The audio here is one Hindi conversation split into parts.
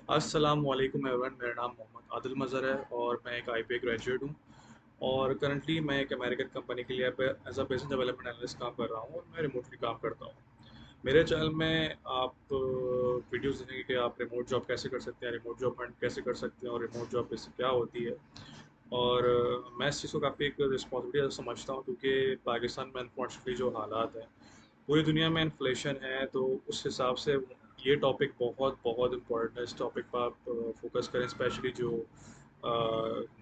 अस्सलाम वालेकुम एवरीवन। मेरा नाम मोहम्मद आदिल मज़हर है और मैं एक आईपीए ग्रेजुएट हूँ। और करंटली मैं एक अमेरिकन कंपनी के लिए as a business development analyst काम कर रहा हूँ और मैं रिमोटली काम करता हूँ। मेरे चैनल में आप वीडियोस देखेंगे कि आप रिमोट जॉब कैसे कर सकते हैं, रिमोट जॉब अर्न कैसे कर सकते हैं और रिमोट जॉब इससे क्या होती है। और मैं इस चीज़ को काफ़ी एक रिस्पॉन्सिबिलिटी समझता हूँ, क्योंकि पाकिस्तान में अनफॉर्चुनेटली जो हालात हैं, पूरी दुनिया में इन्फ्लेशन है, तो उस हिसाब से ये टॉपिक बहुत बहुत इम्पोर्टेंट है। इस टॉपिक पर आप फोकस करें, स्पेशली जो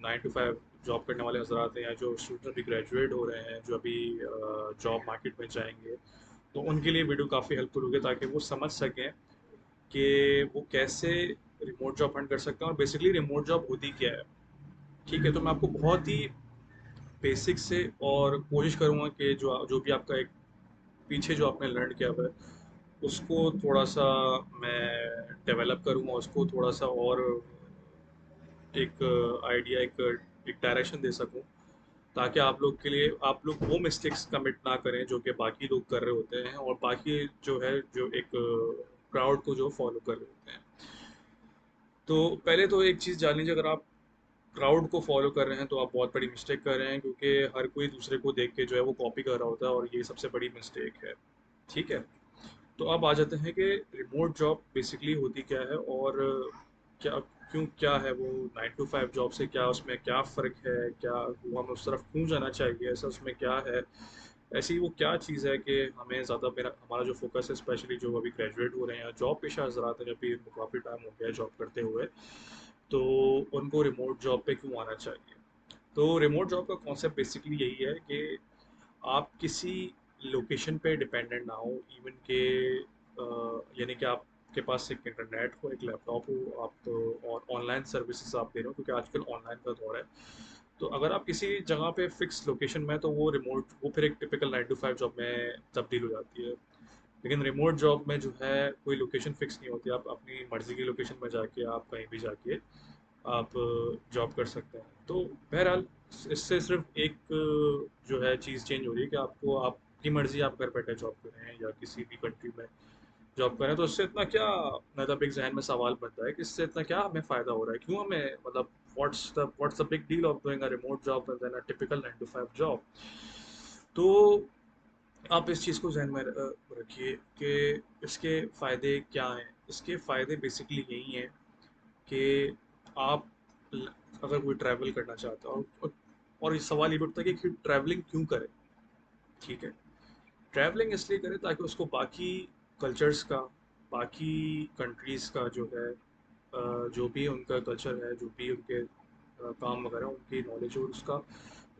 9 to 5 जॉब करने वाले हजरात हैं या जो स्टूडेंट अभी ग्रेजुएट हो रहे हैं, जो अभी जॉब मार्केट में जाएंगे, तो उनके लिए वीडियो काफ़ी हेल्पफुल होगी, ताकि वो समझ सकें कि वो कैसे रिमोट जॉब अर्न कर सकते हैं और बेसिकली रिमोट जॉब होती क्या है। ठीक है, तो मैं आपको बहुत ही बेसिक से और कोशिश करूँगा कि जो जो भी आपका एक पीछे जो आपने लर्न किया हुआ है उसको थोड़ा सा मैं डेवलप करूँगा, उसको थोड़ा सा और एक आइडिया, एक डायरेक्शन दे सकूँ, ताकि आप लोग के लिए आप लोग वो मिस्टेक्स कमिट ना करें जो कि बाकी लोग कर रहे होते हैं और बाकी जो है जो एक क्राउड को जो फॉलो कर रहे होते हैं। तो पहले तो एक चीज़ जान लीजिए, अगर आप क्राउड को फॉलो कर रहे हैं तो आप बहुत बड़ी मिस्टेक कर रहे हैं, क्योंकि हर कोई दूसरे को देख के जो है वो कॉपी कर रहा होता है और ये सबसे बड़ी मिस्टेक है। ठीक है, तो अब आ जाते हैं कि रिमोट जॉब बेसिकली होती क्या है और क्या क्या है वो 9 to 5 जॉब से, क्या उसमें क्या फ़र्क है, क्या वो हमें उस तरफ क्यों जाना चाहिए, ऐसा उसमें क्या है, ऐसी वो क्या चीज़ है कि हमें ज़्यादा मेरा हमारा जो फोकस है, स्पेशली जो अभी ग्रेजुएट हो रहे हैं या जॉब पेशा हजरात हैं, जब भी इनको काफ़ी टाइम हो गया है जॉब करते हुए, तो उनको रिमोट जॉब पे क्यों आना चाहिए। तो रिमोट जॉब का कॉन्सेप्ट बेसिकली यही है कि आप किसी लोकेशन पे डिपेंडेंट ना हो, इवन के यानी कि आपके पास एक इंटरनेट हो, एक लैपटॉप हो, आप और ऑनलाइन सर्विसेज आप दे रहे हो, क्योंकि आजकल ऑनलाइन का दौर है। तो अगर आप किसी जगह पे फिक्स लोकेशन में हैं, तो वो फिर एक टिपिकल 9 to 5 जॉब में तब्दील हो जाती है। लेकिन रिमोट जॉब में जो है कोई लोकेशन फिक्स नहीं होती, आप अपनी मर्ज़ी की लोकेशन में जाके आप कहीं भी जाके आप जॉब कर सकते हैं। तो बहरहाल इससे सिर्फ एक जो है चीज़ चेंज हो रही है कि आपको आपकी मर्ज़ी, आप घर बैठे जॉब करें या किसी भी कंट्री में जॉब करें, तो इससे इतना क्या, मतलब एक जहन में सवाल बनता है कि इससे इतना क्या हमें फ़ायदा हो रहा है, क्यों हमें, मतलब what's the big deal of doing a remote job then a typical 9 to 5 job. तो आप इस चीज़ को जहन में रखिए कि इसके फ़ायदे क्या हैं। इसके फ़ायदे बेसिकली यही हैं कि आप अगर कोई ट्रैवल करना चाहता है और ये सवाल ये भी उठता है कि ट्रैवलिंग क्यों करे। ठीक है, ट्रैवलिंग इसलिए करे ताकि उसको बाकी कल्चर्स का, बाकी कंट्रीज़ का जो है जो भी उनका कल्चर है, जो भी उनके काम वगैरह, उनकी नॉलेज और उसका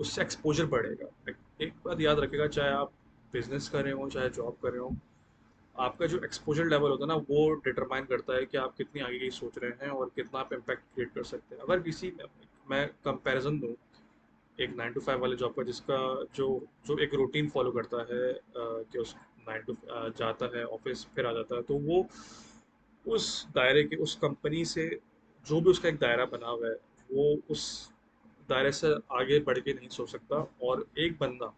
उससे एक्सपोजर बढ़ेगा। एक बात याद रखिएगा, चाहे आप बिजनेस कर रहे हो चाहे जॉब कर रहे हो, आपका जो एक्सपोजर लेवल होता है ना, वो डिटरमाइन करता है कि आप कितनी आगे की सोच रहे हैं और कितना आप इम्पैक्ट क्रिएट कर सकते हैं। अगर किसी मैं कंपैरिजन दूं एक 9 to 5 वाले जॉब का, जिसका जो जो एक रूटीन फॉलो करता है कि उस 9 to जाता है ऑफिस फिर आ जाता है, तो वो उस दायरे के, उस कंपनी से जो भी उसका एक दायरा बना हुआ है, वो उस दायरे से आगे बढ़ के नहीं सोच सकता। और एक बंदा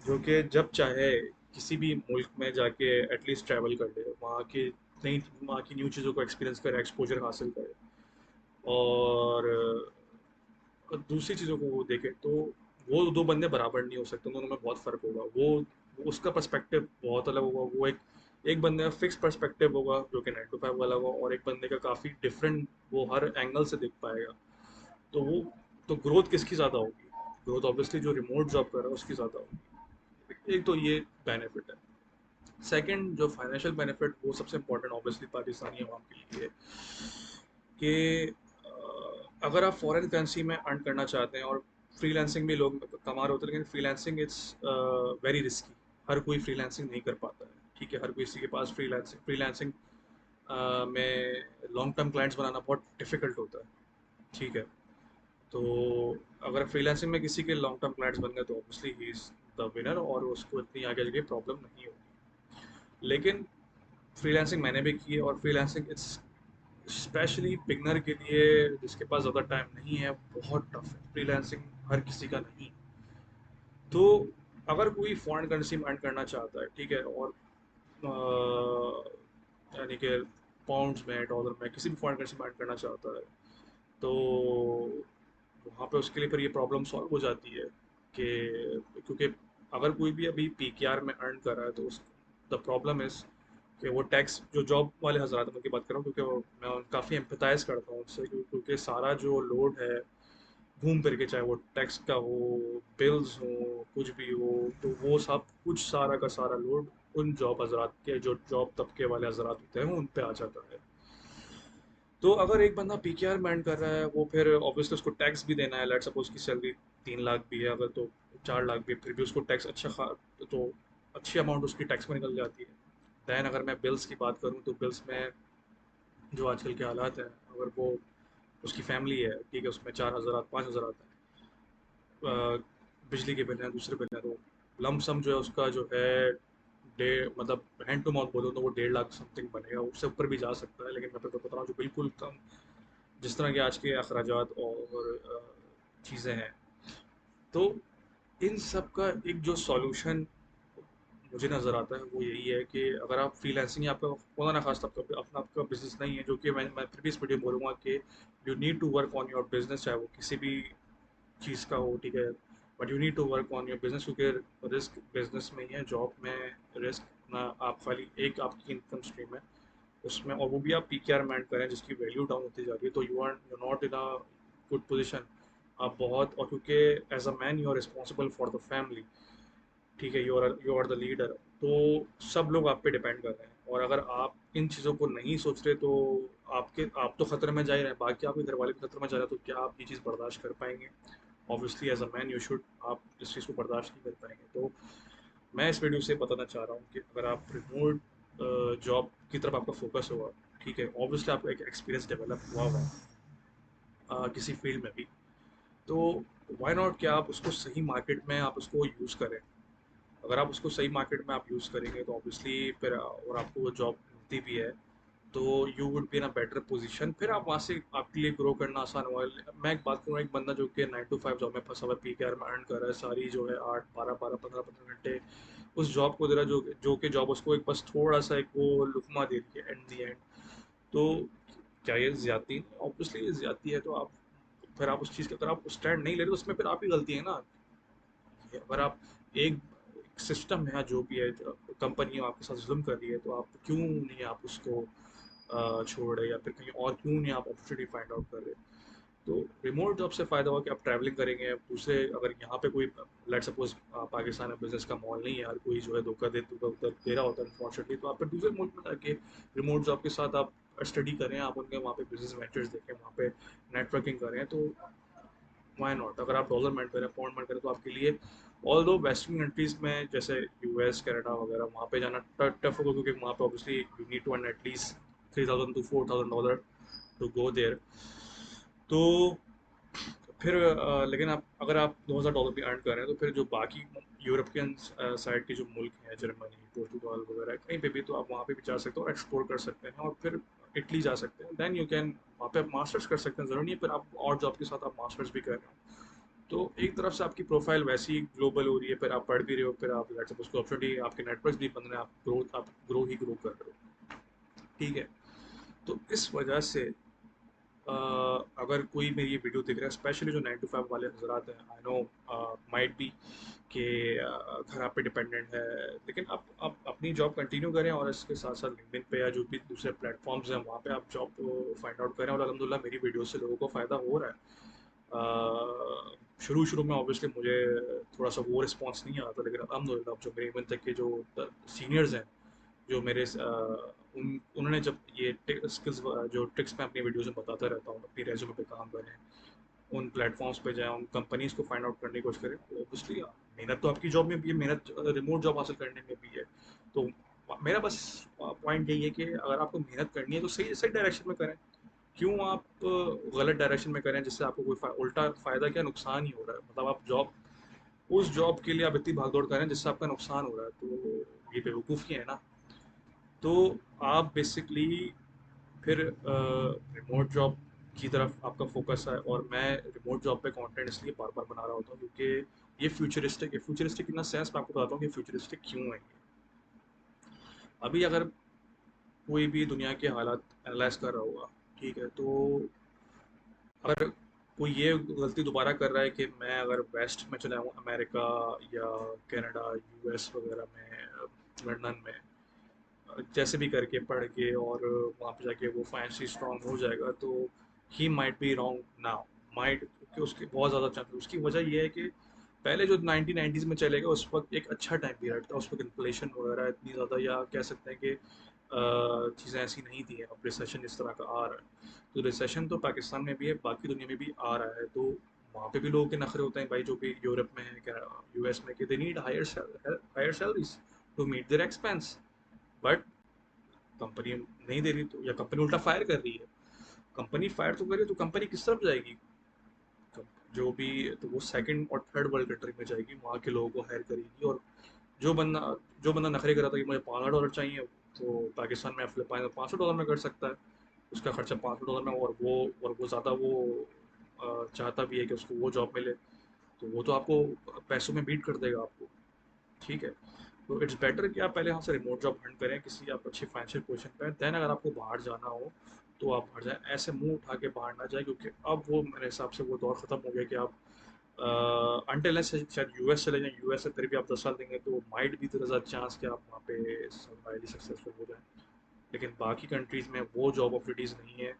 जो कि जब चाहे किसी भी मुल्क में जाके एटलीस्ट ट्रैवल कर ले, वहाँ की न्यू चीज़ों को एक्सपीरियंस करे, एक्सपोजर हासिल करे और दूसरी चीज़ों को वो देखे, तो वो दो बंदे बराबर नहीं हो सकते, दोनों में बहुत फ़र्क होगा। वो उसका पर्सपेक्टिव बहुत अलग होगा। वो एक बंदे का फिक्स पर्सपेक्टिव होगा जो कि 9 to 5 वाला होगा, और एक बंदे का काफ़ी डिफरेंट, वो हर एंगल से देख पाएगा। तो वो तो ग्रोथ किसकी ज़्यादा होगी? ग्रोथ ऑब्वियसली जो रिमोट जॉब कर रहा है उसकी ज़्यादा होगी। एक तो ये बेनिफिट है। सेकंड जो फाइनेंशियल बेनिफिट, वो सबसे इंपॉर्टेंट ऑब्वियसली पाकिस्तानी अवाम के लिए, कि अगर आप फॉरेन करेंसी में अर्न करना चाहते हैं, और फ्रीलांसिंग भी लोग कमा रहे होते हैं, लेकिन फ्रीलांसिंग इट्स वेरी रिस्की। हर कोई फ्रीलांसिंग नहीं कर पाता है। ठीक है, हर किसी के पास फ्रीलांसिंग फ्रीलांसिंग में लॉन्ग टर्म क्लाइंट्स बनाना बहुत डिफिकल्ट होता है। ठीक है, तो अगर फ्रीलांसिंग में किसी के लॉन्ग टर्म क्लाइंट्स बन गए, तो obviously he is the winner और उसको इतनी आगे जाके प्रॉब्लम नहीं होगी। लेकिन फ्रीलांसिंग मैंने भी की है, और फ्रीलांसिंग इट्स स्पेशली बिगनर के लिए, जिसके पास ज़्यादा टाइम नहीं है, बहुत टफ है फ्रीलांसिंग, हर किसी का नहीं। तो अगर कोई फॉरेन करेंसी में अर्न करना चाहता है, ठीक है, और यानी कि पाउंड्स में, डॉलर में, किसी भी फॉरेन करेंसी में अर्न करना चाहता है, तो वहाँ पे उसके लिए फिर ये प्रॉब्लम सॉल्व हो जाती है कि क्योंकि अगर कोई भी अभी पीकेआर में अर्न कर रहा है तो उस द प्रॉब्लम इज़ कि वो टैक्स, जो जॉब वाले हजरात हैं उनकी बात कर रहा हूँ, क्योंकि मैं काफ़ी एम्पथाइज करता हूँ उससे, क्योंकि सारा जो लोड है घूम फिर के, चाहे वो टैक्स का हो, बिल्स हो, कुछ भी हो, तो वो सब कुछ सारा का सारा लोड उन जॉब हजरात के, जो जॉब तबके वाले हजरात होते हैं उन पे आ जाता है। तो अगर एक बंदा पीकेआर में अर्न कर रहा है, वो फिर ऑब्वियसली उसको टैक्स भी देना है। लेट्स सपोज की सैलरी 3 लाख भी है अगर, तो 4 लाख भी है, फिर भी उसको टैक्स तो अच्छी अमाउंट उसकी टैक्स में निकल जाती है। दैन अगर मैं बिल्स की बात करूँ, तो बिल्स में जो आजकल के हालात हैं, अगर वो उसकी फैमिली है, ठीक है, उसमें 4 हज़ार 5 हज़ार आता है, बिजली के बिल हैं, दूसरे बिल हैं, तो लमसम जो है उसका जो है मतलब हैंड टू माउथ बोलो तो वो 1.5 लाख समथिंग बनेगा, उससे ऊपर भी जा सकता है, लेकिन मैं तो बता रहा हूँ जो बिल्कुल कम, जिस तरह के आज के अखराजात और चीज़ें हैं। तो इन सब का एक जो सॉल्यूशन मुझे नज़र आता है वो यही है कि अगर आप फ्रीलांसिंग, आपका खुदा ना खास्ता आपका अपना आपका बिजनेस नहीं है, जो कि मैं प्रीवियस वीडियो में बोलूँगा कि you need to work on your business, चाहे वो किसी भी चीज़ का हो, ठीक है, but you need to work on your business, क्योंकि रिस्क बिजनेस में ही है। जॉब में रिस्क ना, आप खाली एक आपकी इनकम स्ट्रीम है उसमें, और वो भी आप पीकेआर में अर्न करें जिसकी वैल्यू डाउन होती जा रही है, तो you not in a good position. आप बहुत, और क्योंकि as a man you are responsible for the family, ठीक है, यू आर द लीडर, तो सब लोग आप पे डिपेंड कर रहे हैं, और अगर आप इन चीज़ों को नहीं सोच रहे, तो आप तो खतरे में जा ही रहे हैं, बाकी आपके घर वाले भी खतरे में जा रहे हैं, तो क्या आप ये चीज़ बर्दाश्त कर पाएंगे? Obviously as a man you should, आप इस चीज़ को बर्दाश्त नहीं कर पाएंगे। तो मैं इस वीडियो से बताना चाह रहा हूँ कि अगर आप रिमोट जॉब की तरफ आपका फोकस होगा, ठीक है, ऑब्वियसली आपको एक एक्सपीरियंस डेवलप हुआ हुआ किसी फील्ड में भी, तो वाई नॉट कि आप उसको सही मार्केट में आप उसको यूज़ करें। अगर आप उसको सही मार्केट में आप यूज़ करेंगे तो ऑब्वियसली फिर, और आपको वो जॉब मिलती भी है, तो you would be in a better position, फिर आप वहाँ से आपके लिए ग्रो करना आसान होगा। मैं एक बात करूँ, एक बंदा जो कि 9 to 5 जॉब में फंसा हुआ है, पीकेआर में अर्न कर रहा है, सारी जो है 8 12 12 15 15 घंटे उस जॉब को दे रहा है, जो कि जॉब उसको एक बस थोड़ा सा एक वो लुकमा दे रही है एट दी एंड। तो क्या ये ज्यादती नहीं? ऑब्वियसली ये ज्यादती है। तो आप फिर आप उस चीज़ के, अगर आप स्टैंड नहीं ले रहे तो उसमें फिर आप ही गलती है ना। अगर आप एक सिस्टम है जो भी है, कंपनी आपके साथ जुल्म कर रही है, तो आप क्यों नहीं आप उसको छोड़ रहे, या फिर कहीं और क्यों नहीं आप अपॉर्चुनिटी फाइंड आउट कर रहे? तो रिमोट जॉब से फ़ायदा हुआ कि आप ट्रैवलिंग करेंगे, आप दूसरे, अगर यहाँ पे कोई, लेट सपोज पाकिस्तान में बिजनेस का माहौल नहीं है, हर कोई जो है धोखा उधर दे रहा होता है अनफॉर्चुनेटली, तो आप फिर दूसरे मुल्क में जाके रिमोट जॉब के साथ आप स्टडी करें, आप उनके वहाँ पे बिजनेस वेंचर्स देखें, वहाँ पे नेटवर्किंग करें, तो वाई नॉट? अगर आप डॉलर मेंट करें, पाउंड मेंट करें, तो आपके लिए, ऑल दो वेस्टर्न कंट्रीज़ में जैसे यूएस, कनाडा वगैरह, वहाँ पे जाना टफ होगा, क्योंकि वहाँ पे obviously you need to earn at least $3,000 to $4,000 to go there. तो फिर लेकिन आप, अगर आप $2,000 भी अर्न कर रहे हैं, तो फिर जो बाकी यूरोपियन साइड के जो मुल्क हैं, जर्मनी, पोर्तुगाल वगैरह, कहीं पे भी, तो आप वहाँ पे भी जा सकते हो और एक्सप्लोर कर सकते हैं, और फिर इटली जा सकते हैं, देन यू कैन वहाँ पे आप मास्टर्स कर सकते हैं। ज़रूरी नहीं है फिर आप और जॉब के साथ आप मास्टर्स भी कर रहे हो, तो एक तरफ से आपकी प्रोफाइल वैसी ग्लोबल हो रही है, फिर आप पढ़ भी रहे हो, फिर आप लेट्स सपोज अपॉर्चुनिटी, आपके नेटवर्क भी बन रहे हैं, आप ग्रो कर रहे हो, ठीक है। तो इस वजह से अगर कोई मेरी ये वीडियो देख रहा है, स्पेशली जो 9 to 5 वाले हजरात हैं, आई नो माइट बी कि घर आप पे डिपेंडेंट है, लेकिन आप अपनी जॉब कंटिन्यू करें, और इसके साथ साथ लिंक्डइन पे या जो भी दूसरे प्लेटफॉर्म्स हैं वहाँ पे आप जॉब फाइंड आउट करें, और अलहमदिल्ला मेरी वीडियो से लोगों को फ़ायदा हो रहा है। शुरू शुरू में ऑब्वियसली मुझे थोड़ा सा वो रिस्पॉन्स नहीं आता, लेकिन अलहमदिल्ला जो मेरे इवन तक के जो सीनियर्स हैं, जो मेरे उन्होंने जब ये स्किल्स, जो ट्रिक्स मैं अपनी वीडियोज़ में बताता रहता हूँ, अपनी रेज्यूमे पे काम करें, उन प्लेटफॉर्म्स पे जाएँ, उन कंपनीज़ को फाइंड आउट करने की कोशिश करें, तो ऑब्वियसली मेहनत तो आपकी जॉब में भी है, मेहनत रिमोट जॉब हासिल करने में भी है। तो मेरा बस पॉइंट यही है कि अगर आपको मेहनत करनी है तो सही सही डायरेक्शन में करें। क्यों आप गलत डायरेक्शन में करें, जिससे आपको कोई उल्टा फ़ायदा क्या, नुकसान ही हो रहा है। मतलब आप जॉब, उस जॉब के लिए आप इतनी भागदौड़ करें जिससे आपका नुकसान हो रहा है, तो ये बेवकूफ़ी है ना। तो आप बेसिकली फिर रिमोट जॉब की तरफ आपका फोकस है, और मैं रिमोट जॉब पे कंटेंट इसलिए बार बार बना रहा होता हूँ क्योंकि ये फ्यूचरिस्टिक है। फ्यूचरिस्टिक इन द सेंस मैं आपको बताता हूँ कि फ्यूचरिस्टिक क्यों है ये। अभी अगर कोई भी दुनिया के हालात एनालाइज कर रहा होगा, ठीक है? तो अगर कोई ये गलती दोबारा कर रहा है कि मैं अगर वेस्ट में चला जाऊँ, अमेरिका या कनाडा, यूएस वगैरह में, लंदन में, जैसे भी करके पढ़ के और वहाँ पे जाके वो फाइनेंशियली स्ट्रांग हो जाएगा, तो he might be wrong now, might, क्योंकि उसके बहुत ज़्यादा चांस, उसकी वजह ये है कि पहले जो 1990s में चलेगा उस वक्त एक अच्छा टाइम पीरियड था, उस वक्त इन्फ्लेशन वगैरह इतनी ज़्यादा, या कह सकते हैं कि चीज़ें ऐसी नहीं थी। अब रिसेशन इस तरह का आ रहा है, तो रिसेशन तो पाकिस्तान में भी है, बाकी दुनिया में भी आ रहा है, तो वहाँ पे भी लोगों के नखरे होते हैं भाई, जो भी यूरोप में है, क्या यूएस में, कि they need higher salaries to meet their expense, but company नहीं दे रही, तो या कंपनी उल्टा फायर कर रही है। कंपनी फायर तो कर रही है, तो कंपनी किस तरफ जाएगी? जो भी, तो वो सेकंड और थर्ड वर्ल्ड कंट्री में जाएगी, वहाँ के लोगों को हायर करेगी, और जो बंदा जो बंदा नखरे कर रहा था कि मुझे $500 चाहिए, तो पाकिस्तान में फिलिपाइन में $500 में कर सकता है, उसका खर्चा $500 में, और वो ज़्यादा वो चाहता भी है कि उसको वो जॉब मिले, तो वो तो आपको पैसों में बीट कर देगा आपको, ठीक है? तो इट्स बेटर कि आप पहले यहाँ से रिमोट जॉब हंट करें, किसी आप अच्छी फाइनेंशियल पोजीशन पे हैं, देन अगर आपको बाहर जाना हो तो आप बाहर जाएं, ऐसे मुंह उठा के बाहर ना जाए, क्योंकि अब वो मेरे हिसाब से वो दौर ख़त्म हो गया कि आप अनटिल शायद यूएस चले जाएं, यूएस से फिर भी आप 10 साल देंगे तो माइट भी तो चांस कि आप वहाँ पे हाईली सक्सेसफुल हो जाएं, लेकिन बाकी कंट्रीज़ में वो जॉब अपॉर्चुनिटीज़ नहीं है,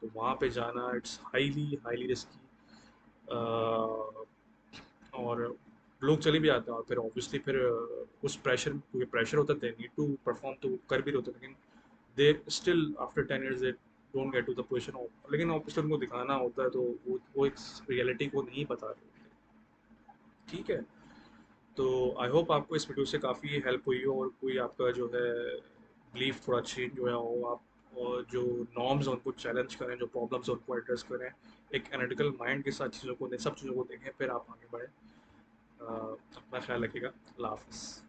तो वहाँ पे जाना इट्स हाईली हाईली रिस्की। और लोग चले भी आते हैं, और फिर ऑब्वियसली फिर उस प्रेशर, क्योंकि प्रेशर होता है, नीड टू परफॉर्म, तो कर भी रहे होते हैं, लेकिन they still after 10 years they don't get to the position, लेकिन ऑब्वियसली उनको दिखाना होता है, तो वो एक रियलिटी को नहीं बता रहे होते, ठीक है? तो आई होप आपको इस वीडियो से काफ़ी हेल्प हुई हो, और कोई आपका जो है बिलीफ थोड़ा चेंज हुआ हो, आप और जो नॉर्म्स हैं उनको चैलेंज करें, जो प्रॉब्लम्स हैं उनको एड्रेस करें, एक एनालिटिकल माइंड के साथ चीज़ों को, सब चीज़ों को देखें, फिर आप आगे बढ़ें। अपना ख्याल रखिएगा। अल्लाह हाफ़िज़।